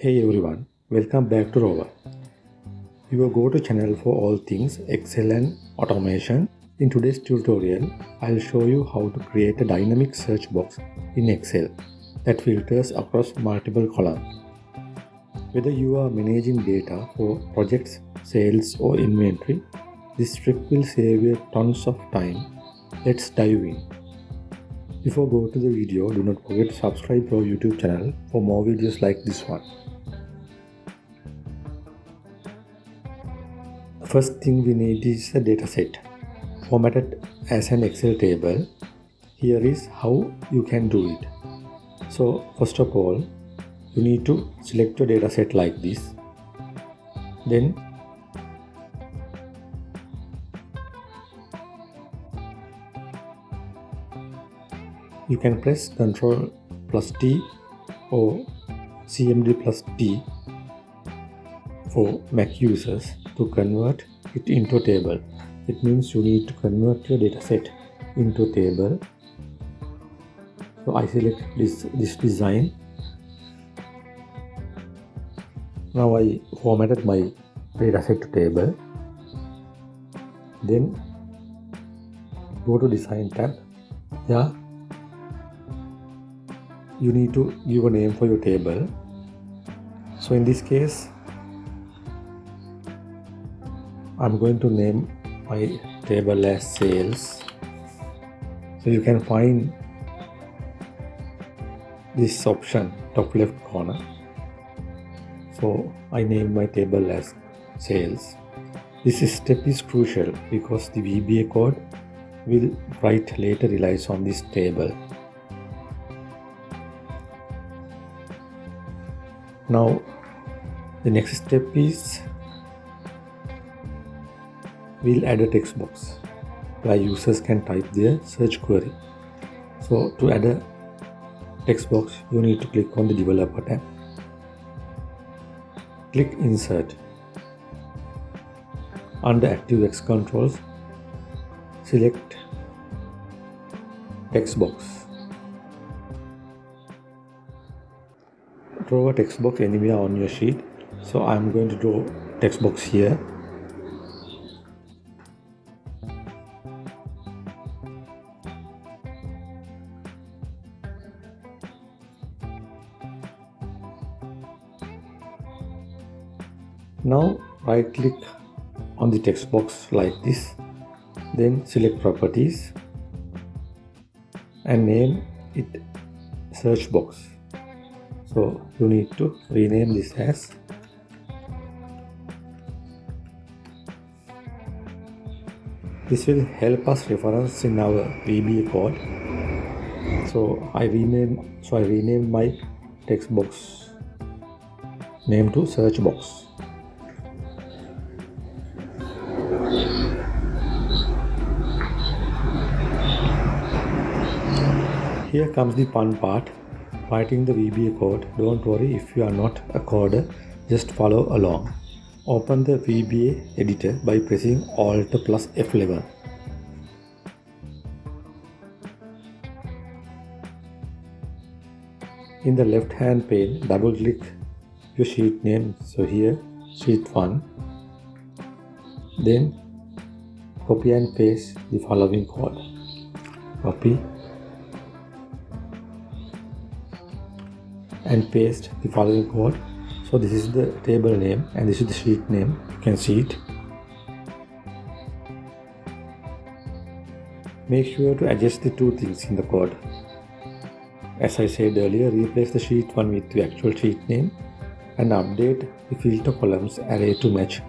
Hey everyone, welcome back to Rover, your go-to channel for all things Excel and automation. In today's tutorial, I'll show you how to create a dynamic search box in Excel that filters across multiple columns. Whether you are managing data for projects, sales or inventory, this trick will save you tons of time. Let's dive in. Before go to the video, do not forget to subscribe to our YouTube channel for more videos like this one. First thing we need is a dataset formatted as an Excel table. Here is how you can do it. So first of all, you need to select your dataset like this. Then you can press Ctrl+T or CMD+T for Mac users to convert it into a table. It means you need to convert your dataset into a table. So I select this design. Now I formatted my dataset to table. Then go to Design tab. Yeah, you need to give a name for your table. So in this case, I'm going to name my table as sales. So you can find this option top left corner. So I name my table as sales. This step is crucial because the VBA code will write later relies on this table. Now the next step is we'll add a text box where users can type their search query. So to add a text box, you need to click on the developer tab. Click insert. Under ActiveX controls, select text box. Draw a text box anywhere on your sheet. So I'm going to draw text box here. Now right click on the text box like this, then select properties and name it search box. So you need to rename this as this will help us reference in our VBA code. So I renamed my text box name to search box. Here comes the fun part, writing the VBA code. Don't worry if you are not a coder, just follow along. Open the VBA editor by pressing Alt plus F11. In the left hand pane, double click your sheet name. So here, sheet 1. Then copy and paste the following code. Copy and paste the following code. So this is the table name and this is the sheet name. You can see it. Make sure to adjust the two things in the code. As I said earlier, replace the sheet 1 with the actual sheet name and update the filter columns array to match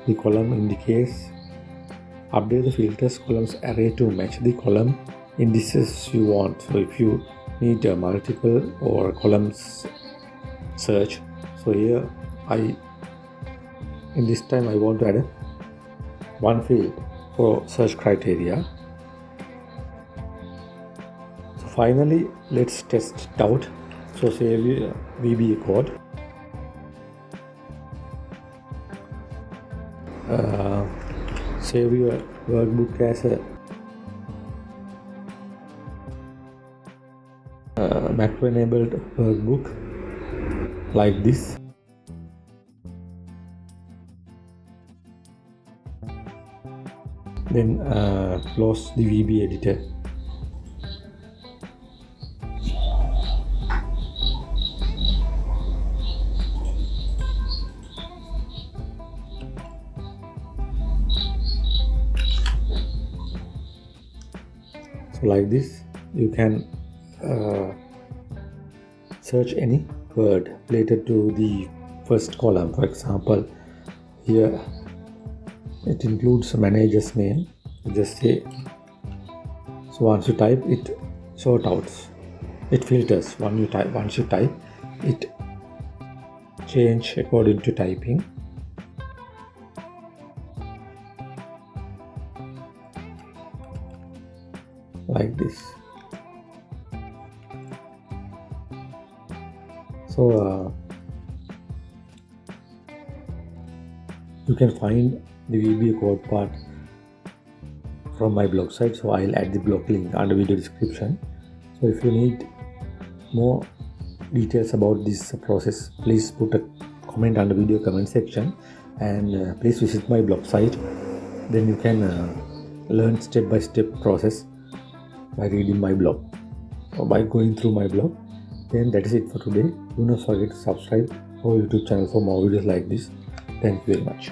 the column in the case. Update the filters columns array to match the column indices you want. So if you need a multiple or columns search, so here in this time I want to add one field for search criteria. So finally let's test it out. So save your VBA code. Save your workbook as a macro enabled workbook like this. then close the VBA editor. So like this, you can search any word related to the first column. For example, here it includes manager's name. Just say, so once you type, it sort out, it filters. Once you type, it change according to typing. Like this. So you can find the VBA code part from my blog site, so I'll add the blog link under video description. So if you need more details about this process, please put a comment under video comment section, and please visit my blog site. Then you can learn step-by-step process by reading my blog or by going through my blog. Then that is it for today. Do not forget to subscribe our YouTube channel for more videos like this. Thank you very much.